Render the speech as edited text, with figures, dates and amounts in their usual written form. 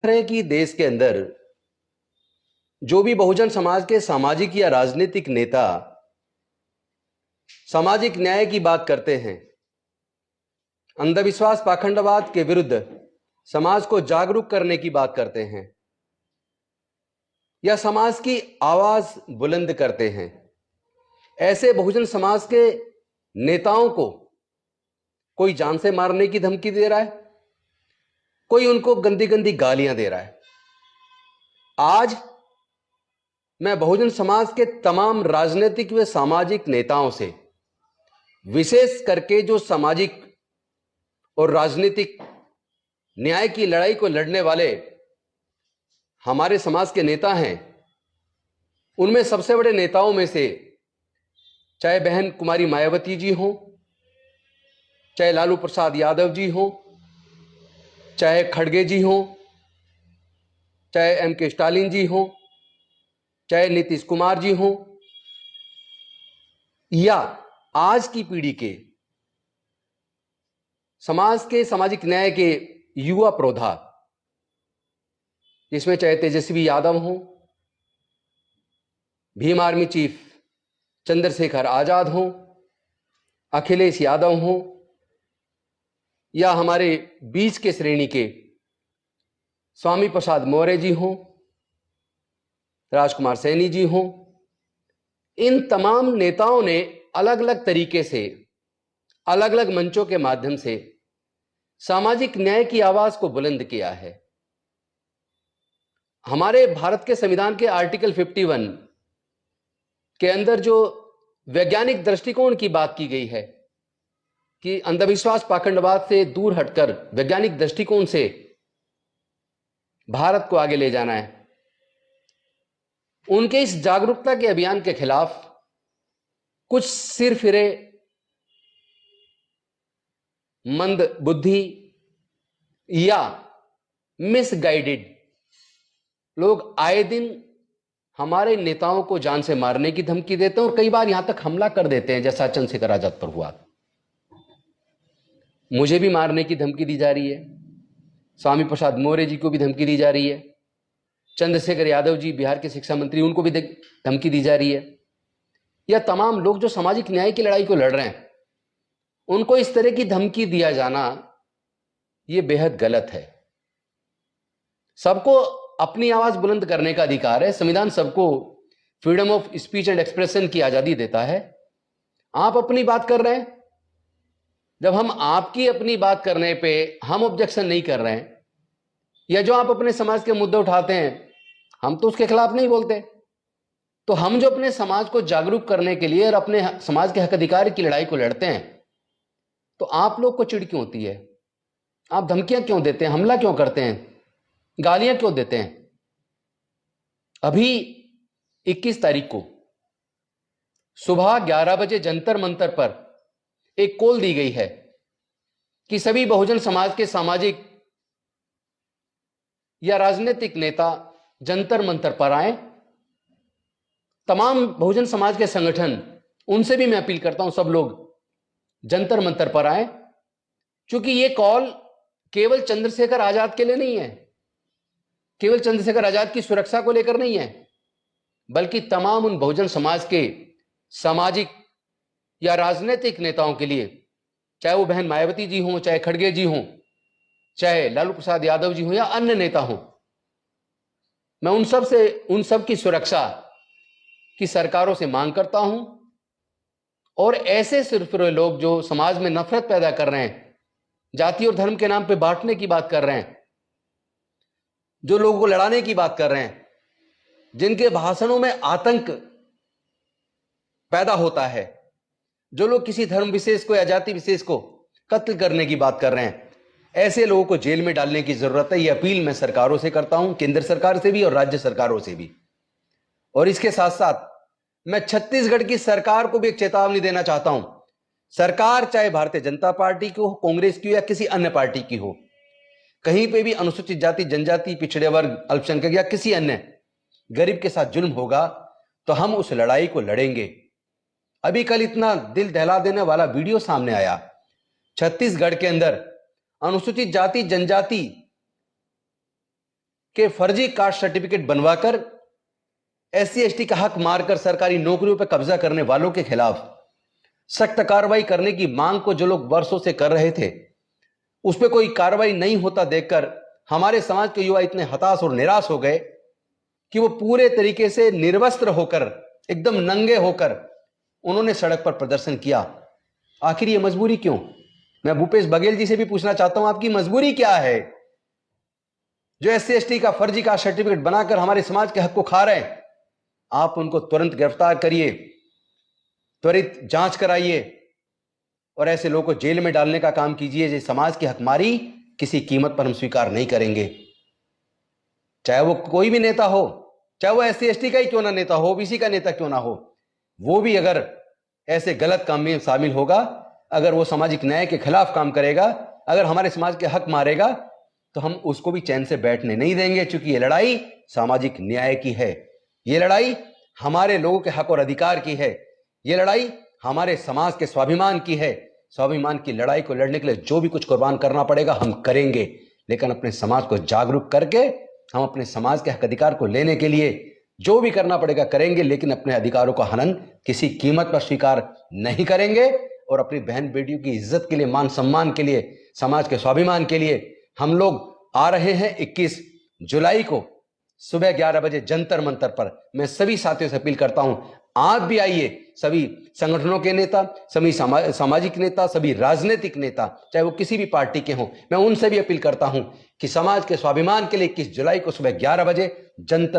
है कि देश के अंदर जो भी बहुजन समाज के सामाजिक या राजनीतिक नेता सामाजिक न्याय की बात करते हैं, अंधविश्वास पाखंडवाद के विरुद्ध समाज को जागरूक करने की बात करते हैं या समाज की आवाज बुलंद करते हैं, ऐसे बहुजन समाज के नेताओं को कोई जान से मारने की धमकी दे रहा है, कोई उनको गंदी गंदी गालियां दे रहा है। आज मैं बहुजन समाज के तमाम राजनीतिक व सामाजिक नेताओं से, विशेष करके जो सामाजिक और राजनीतिक न्याय की लड़ाई को लड़ने वाले हमारे समाज के नेता हैं, उनमें सबसे बड़े नेताओं में से चाहे बहन कुमारी मायावती जी हो, चाहे लालू प्रसाद यादव जी हो, चाहे खड़गे जी हो, चाहे एम.के. स्टालिन जी हो, चाहे नीतीश कुमार जी हो, या आज की पीढ़ी के समाज के सामाजिक न्याय के युवा प्रोधा, जिसमें चाहे तेजस्वी यादव हो, भीम आर्मी चीफ चंद्रशेखर आजाद हो, अखिलेश यादव हो, या हमारे बीच के श्रेणी के स्वामी प्रसाद मौर्य जी हो, राजकुमार सैनी जी हो, इन तमाम नेताओं ने अलग अलग तरीके से अलग अलग मंचों के माध्यम से सामाजिक न्याय की आवाज को बुलंद किया है। हमारे भारत के संविधान के आर्टिकल 51 के अंदर जो वैज्ञानिक दृष्टिकोण की बात की गई है कि अंधविश्वास पाखंडवाद से दूर हटकर वैज्ञानिक दृष्टिकोण से भारत को आगे ले जाना है, उनके इस जागरूकता के अभियान के खिलाफ कुछ सिरफिरे मंद बुद्धि या मिसगाइडेड लोग आए दिन हमारे नेताओं को जान से मारने की धमकी देते हैं और कई बार यहां तक हमला कर देते हैं, जैसा चंद्रशेखर आजाद पर हुआ। मुझे भी मारने की धमकी दी जा रही है, स्वामी प्रसाद मौर्य जी को भी धमकी दी जा रही है, चंद्रशेखर यादव जी बिहार के शिक्षा मंत्री, उनको भी धमकी दी जा रही है, या तमाम लोग जो सामाजिक न्याय की लड़ाई को लड़ रहे हैं, उनको इस तरह की धमकी दिया जाना यह बेहद गलत है। सबको अपनी आवाज बुलंद करने का अधिकार है, संविधान सबको freedom of speech and expression की आजादी देता है। आप अपनी बात कर रहे हैं, जब हम आपकी अपनी बात करने पे हम ऑब्जेक्शन नहीं कर रहे हैं, या जो आप अपने समाज के मुद्दे उठाते हैं हम तो उसके खिलाफ नहीं बोलते, तो हम जो अपने समाज को जागरूक करने के लिए और अपने समाज के हक अधिकार की लड़ाई को लड़ते हैं, तो आप लोग को चिढ़ क्यों होती है? आप धमकियां क्यों देते हैं, हमला क्यों करते हैं, गालियां क्यों देते हैं? अभी 21 तारीख को सुबह 11 बजे जंतर मंतर पर एक कॉल दी गई है कि सभी बहुजन समाज के सामाजिक या राजनीतिक नेता जंतर मंतर पर आए। तमाम बहुजन समाज के संगठन, उनसे भी मैं अपील करता हूं सब लोग जंतर मंतर पर आए, क्योंकि यह कॉल केवल चंद्रशेखर आजाद के लिए नहीं है, केवल चंद्रशेखर आजाद की सुरक्षा को लेकर नहीं है, बल्कि तमाम उन बहुजन समाज के सामाजिक या राजनीतिक नेताओं के लिए, चाहे वो बहन मायावती जी हों, चाहे खड़गे जी हों, चाहे लालू प्रसाद यादव जी हों या अन्य नेता हों। मैं उन सब की सुरक्षा की सरकारों से मांग करता हूं, और ऐसे सिर्फ लोग जो समाज में नफरत पैदा कर रहे हैं, जाति और धर्म के नाम पे बांटने की बात कर रहे हैं, जो लोगों को लड़ाने की बात कर रहे हैं, जिनके भाषणों में आतंक पैदा होता है, जो लोग किसी धर्म विशेष को या जाति विशेष को कत्ल करने की बात कर रहे हैं, ऐसे लोगों को जेल में डालने की जरूरत है। यह अपील मैं सरकारों से करता हूं, केंद्र सरकार से भी और राज्य सरकारों से भी। और इसके साथ साथ मैं छत्तीसगढ़ की सरकार को भी एक चेतावनी देना चाहता हूं। सरकार चाहे भारतीय जनता पार्टी की हो, कांग्रेस की हो या किसी अन्य पार्टी की हो, कहीं पे भी अनुसूचित जाति, जनजाति, पिछड़े वर्ग, अल्पसंख्यक या किसी अन्य गरीब के साथ जुल्म होगा तो हम उस लड़ाई को लड़ेंगे। अभी कल इतना दिल दहला देने वाला वीडियो सामने आया, छत्तीसगढ़ के अंदर अनुसूचित जाति, जनजाति कि फर्जी कास्ट सर्टिफिकेट बनवाकर SC ST का हक मारकर सरकारी नौकरियों पर कब्जा करने वालों के खिलाफ सख्त कार्रवाई करने की मांग को जो लोग वर्षों से कर रहे थे, उस पर कोई कार्रवाई नहीं होता देखकर हमारे समाज के युवा इतने हताश और निराश हो गए कि वो पूरे तरीके से निर्वस्त्र होकर, एकदम नंगे होकर उन्होंने सड़क पर प्रदर्शन किया। आखिर ये मजबूरी क्यों? मैं भूपेश बघेल जी से भी पूछना चाहता हूं, आपकी मजबूरी क्या है जो SC ST का फर्जी कास्ट सर्टिफिकेट बनाकर हमारे समाज के हक को खा रहे हैं? आप उनको तुरंत गिरफ्तार करिए, त्वरित जांच कराइए और ऐसे लोगों को जेल में डालने का काम कीजिए। जो समाज की हकमारी किसी कीमत पर हम स्वीकार नहीं करेंगे, चाहे वो कोई भी नेता हो, चाहे वो SC ST का ही क्यों ना नेता हो, OBC का नेता क्यों ना हो। वो भी अगर ऐसे गलत काम में शामिल होगा, अगर वो सामाजिक न्याय के खिलाफ काम करेगा, अगर हमारे समाज के हक मारेगा, तो हम उसको भी चैन से बैठने नहीं देंगे। क्योंकि ये लड़ाई सामाजिक न्याय की है, ये लड़ाई हमारे लोगों के हक और अधिकार की है, ये लड़ाई हमारे समाज के स्वाभिमान की है। स्वाभिमान की लड़ाई को लड़ने के लिए जो भी कुछ कुर्बान करना पड़ेगा हम करेंगे, लेकिन अपने समाज को जागरूक करके हम अपने समाज के हक अधिकार को लेने के लिए जो भी करना पड़ेगा करेंगे, लेकिन अपने अधिकारों का हनन किसी कीमत पर स्वीकार नहीं करेंगे। और अपनी बहन बेटियों की इज्जत के लिए, मान सम्मान के लिए, समाज के स्वाभिमान के लिए हम लोग आ रहे हैं 21 जुलाई को सुबह 11 बजे जंतर मंतर पर। मैं सभी साथियों से अपील करता हूं, आप भी आइए। सभी संगठनों के नेता, सभी सामाजिक नेता, सभी राजनीतिक नेता, चाहे वो किसी भी पार्टी के हों, मैं उनसे भी अपील करता हूं कि समाज के स्वाभिमान के लिए 21 जुलाई को सुबह 11 बजे जंतर